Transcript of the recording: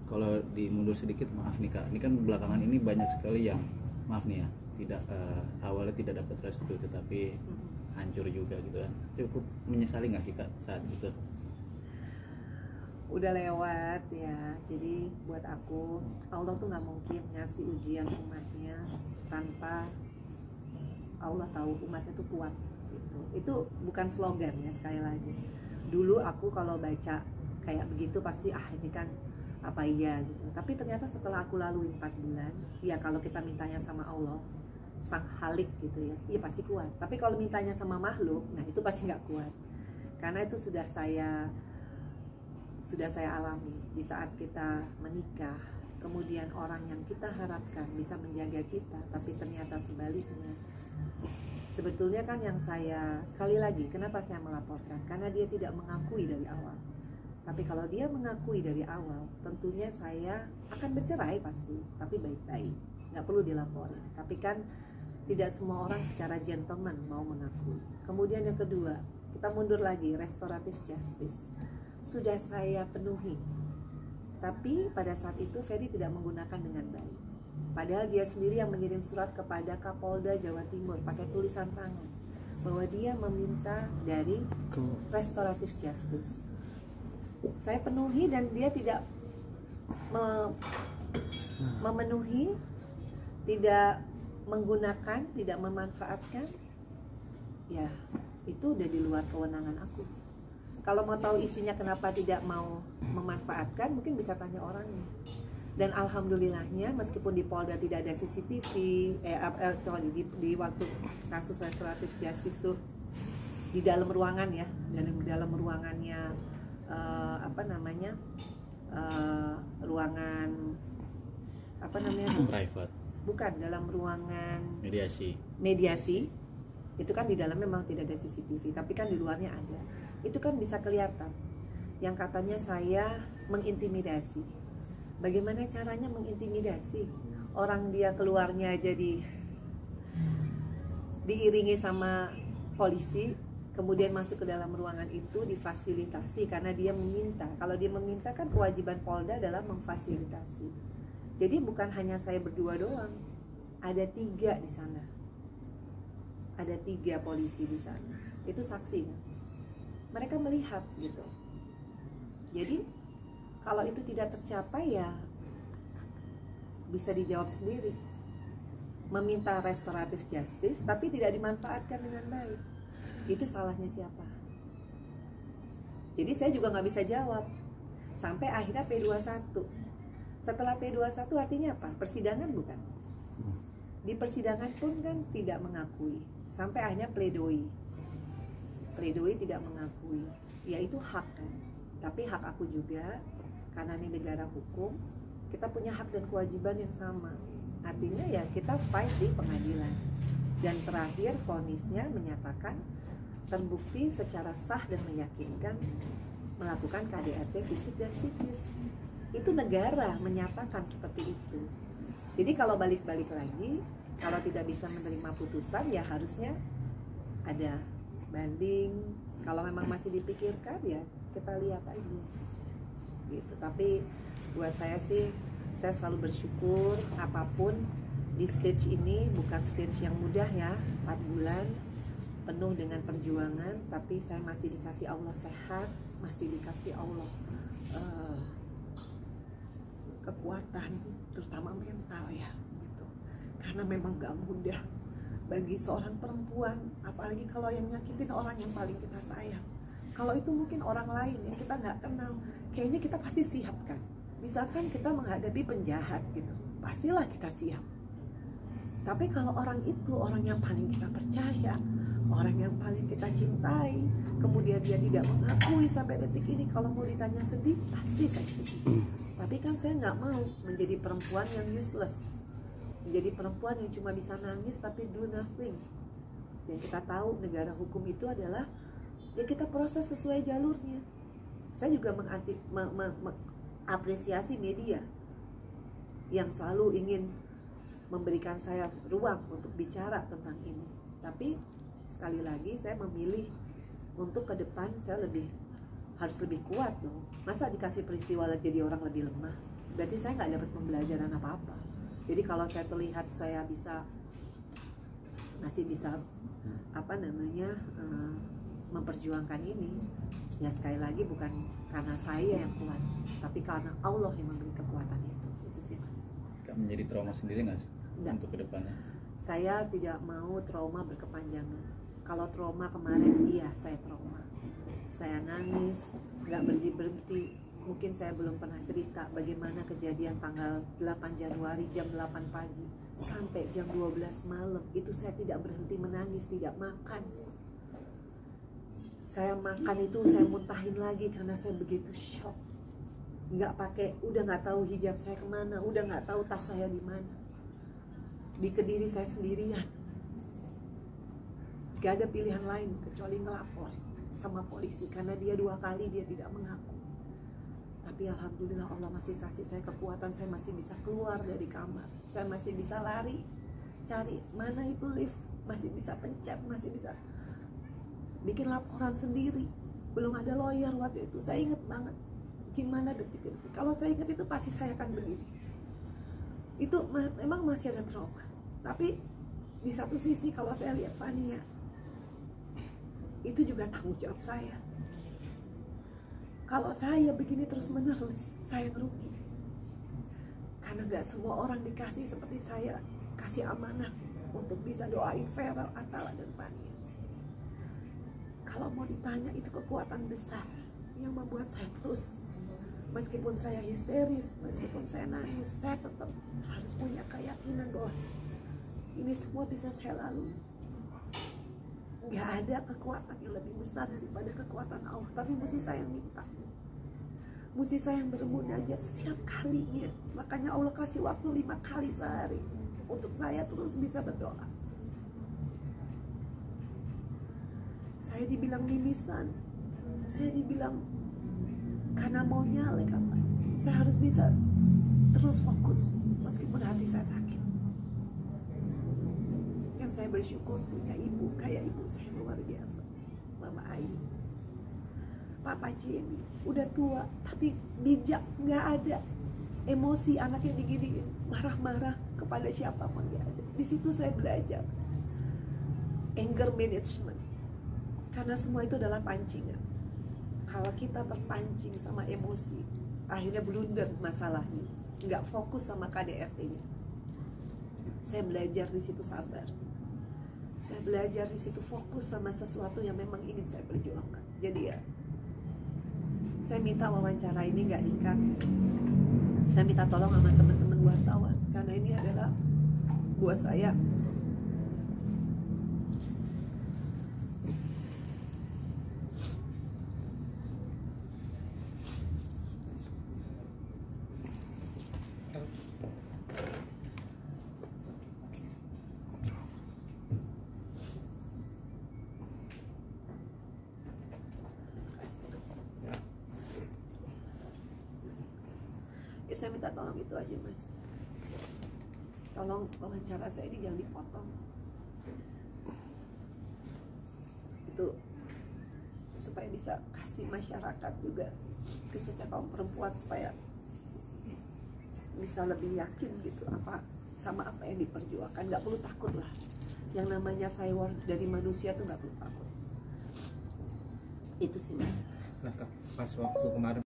kalau dimundur sedikit, maaf nih Kak, ini kan belakangan ini banyak sekali yang maaf nih ya, tidak awalnya tidak dapat restu tetapi hancur juga gitu kan. Cukup menyesali nggak sih Kak saat itu? Udah lewat ya. Jadi buat aku, Allah tuh nggak mungkin ngasih ujian umatnya tanpa Allah tahu umatnya tuh kuat gitu. Itu bukan slogan ya, sekali lagi. Dulu aku kalau baca kayak begitu pasti ini kan apa iya gitu. Tapi ternyata setelah aku lalui 4 bulan, ya kalau kita mintanya sama Allah, Sang Halik gitu ya, iya pasti kuat. Tapi kalau mintanya sama makhluk, nah itu pasti nggak kuat. Karena itu sudah saya alami di saat kita menikah. Kemudian orang yang kita harapkan bisa menjaga kita, tapi ternyata sebaliknya. Sebetulnya kan yang saya, sekali lagi, kenapa saya melaporkan? Karena dia tidak mengakui dari awal. Tapi kalau dia mengakui dari awal, tentunya saya akan bercerai pasti, tapi baik-baik, nggak perlu dilaporin. Tapi kan tidak semua orang secara gentleman mau mengakui. Kemudian yang kedua, kita mundur lagi, restoratif justice. Sudah saya penuhi, tapi pada saat itu Ferry tidak menggunakan dengan baik. Padahal dia sendiri yang mengirim surat kepada Kapolda Jawa Timur pakai tulisan tangan bahwa dia meminta dari restoratif justice. Saya penuhi dan dia tidak memenuhi, tidak menggunakan, tidak memanfaatkan. Ya, itu udah di luar kewenangan aku. Kalau mau tahu isunya kenapa tidak mau memanfaatkan, mungkin bisa tanya orangnya. Dan alhamdulillahnya meskipun di Polda tidak ada CCTV, di waktu kasus restoratif justice tuh di dalam ruangan ya, dalam ruangannya ruangan private, bukan, dalam ruangan mediasi itu kan di dalam memang tidak ada CCTV, tapi kan di luarnya ada. Itu kan bisa kelihatan yang katanya saya mengintimidasi. Bagaimana caranya mengintimidasi? Orang dia keluarnya jadi diiringi sama polisi, kemudian masuk ke dalam ruangan itu difasilitasi karena dia meminta. Kalau dia meminta kan kewajiban Polda adalah memfasilitasi. Jadi bukan hanya saya berdua doang, ada 3 di sana. Ada 3 polisi di sana. Itu saksi. Mereka melihat gitu. Jadi kalau itu tidak tercapai ya bisa dijawab sendiri. Meminta restoratif justice tapi tidak dimanfaatkan dengan baik. Itu salahnya siapa? Jadi saya juga nggak bisa jawab. Sampai akhirnya P21. Setelah P21 artinya apa? Persidangan bukan? Di persidangan pun kan tidak mengakui. Sampai akhirnya pledoi. Pledoi tidak mengakui. Ya itu hak kan. Tapi hak aku juga. Karena ini negara hukum, kita punya hak dan kewajiban yang sama. Artinya ya kita fight di pengadilan. Dan terakhir vonisnya menyatakan terbukti secara sah dan meyakinkan melakukan KDRT fisik dan psikis. Itu negara menyatakan seperti itu. Jadi kalau balik-balik lagi, kalau tidak bisa menerima putusan ya harusnya ada banding. Kalau memang masih dipikirkan ya kita lihat aja. Gitu. Tapi buat saya sih, saya selalu bersyukur apapun di stage ini, bukan stage yang mudah ya, 4 bulan penuh dengan perjuangan, tapi saya masih dikasih Allah sehat, masih dikasih Allah kekuatan, terutama mental ya gitu. Karena memang gak mudah bagi seorang perempuan, apalagi kalau yang nyakitin orang yang paling kita sayang. Kalau itu mungkin orang lain yang kita nggak kenal, kayaknya kita pasti siap kan. Misalkan kita menghadapi penjahat gitu, pastilah kita siap. Tapi kalau orang itu orang yang paling kita percaya, orang yang paling kita cintai, kemudian dia tidak mengakui sampai detik ini, kalau mau ditanya sedih, pasti saya sedih. Tapi kan saya nggak mau menjadi perempuan yang useless, menjadi perempuan yang cuma bisa nangis tapi do nothing. Dan kita tahu negara hukum itu adalah ya kita proses sesuai jalurnya. Saya juga mengapresiasi media yang selalu ingin memberikan saya ruang untuk bicara tentang ini. Tapi sekali lagi saya memilih untuk ke depan saya harus lebih kuat dong. Masa dikasih peristiwa jadi orang lebih lemah? berarti saya nggak dapat pembelajaran apa-apa. Jadi kalau saya terlihat saya masih bisa memperjuangkan ini, ya sekali lagi bukan karena saya yang kuat, tapi karena Allah yang memberi kekuatan itu sih Mas. Kak, menjadi trauma sendiri nggak sih untuk kedepannya? Saya tidak mau trauma berkepanjangan. Kalau trauma kemarin, iya saya trauma, saya nangis nggak berhenti. Mungkin saya belum pernah cerita bagaimana kejadian tanggal 8 Januari jam 8 pagi sampai jam 12 malam itu saya tidak berhenti menangis, tidak makan. Saya makan itu saya muntahin lagi karena saya begitu shock. Nggak pakai, udah nggak tahu hijab saya kemana, udah nggak tahu tas saya di mana. Di Kediri saya sendirian. Gak ada pilihan lain kecuali ngelapor sama polisi karena dia 2 kali dia tidak mengaku. Tapi alhamdulillah Allah masih kasih saya kekuatan, saya masih bisa keluar dari kamar, saya masih bisa lari, cari mana itu lift, masih bisa pencet, masih bisa bikin laporan sendiri. Belum ada lawyer waktu itu, saya ingat banget gimana detik-detik. Kalau saya ingat itu pasti saya akan begini. Itu memang masih ada trauma. Tapi di satu sisi kalau saya lihat Fania, itu juga tanggung jawab saya. Kalau saya begini terus-menerus, saya merugi. Karena gak semua orang dikasih seperti saya, kasih amanah untuk bisa doain Vera, Atala, dan Fania. Kalau mau ditanya, itu kekuatan besar yang membuat saya terus. Meskipun saya histeris, meskipun saya nangis, saya tetap harus punya keyakinan bahwa ini semua bisa saya lalui. Gak ada kekuatan yang lebih besar daripada kekuatan Allah. Tapi mesti saya yang minta, mesti saya yang bermunajat setiap kalinya. Makanya Allah kasih waktu 5 kali sehari untuk saya terus bisa berdoa. Saya dibilang mimisan, saya dibilang karena mau nyalek apa, saya harus bisa terus fokus meskipun hati saya sakit. Yang saya bersyukur punya ibu kayak ibu saya luar biasa, Mama Ayu. Papa Jenny udah tua tapi bijak, nggak ada emosi anaknya diginiin, marah-marah kepada siapapun nggak ada. Di situ saya belajar anger management, karena semua itu adalah pancingan. Kalau kita terpancing sama emosi, akhirnya blunder masalahnya, nggak fokus sama KDRT-nya. Saya belajar di situ sabar. Saya belajar di situ fokus sama sesuatu yang memang ingin saya perjuangkan. Jadi ya, saya minta wawancara ini nggak dikat. Saya minta tolong sama teman-teman wartawan karena ini adalah buat saya saya minta tolong itu aja Mas, tolong wawancara saya ini jangan dipotong. Itu supaya bisa kasih masyarakat juga, khususnya kaum perempuan, supaya bisa lebih yakin gitu sama apa yang diperjuangkan. Nggak perlu takut lah, yang namanya cyber dari manusia tuh nggak perlu takut. Itu sih Mas. Nah, pas waktu kemarin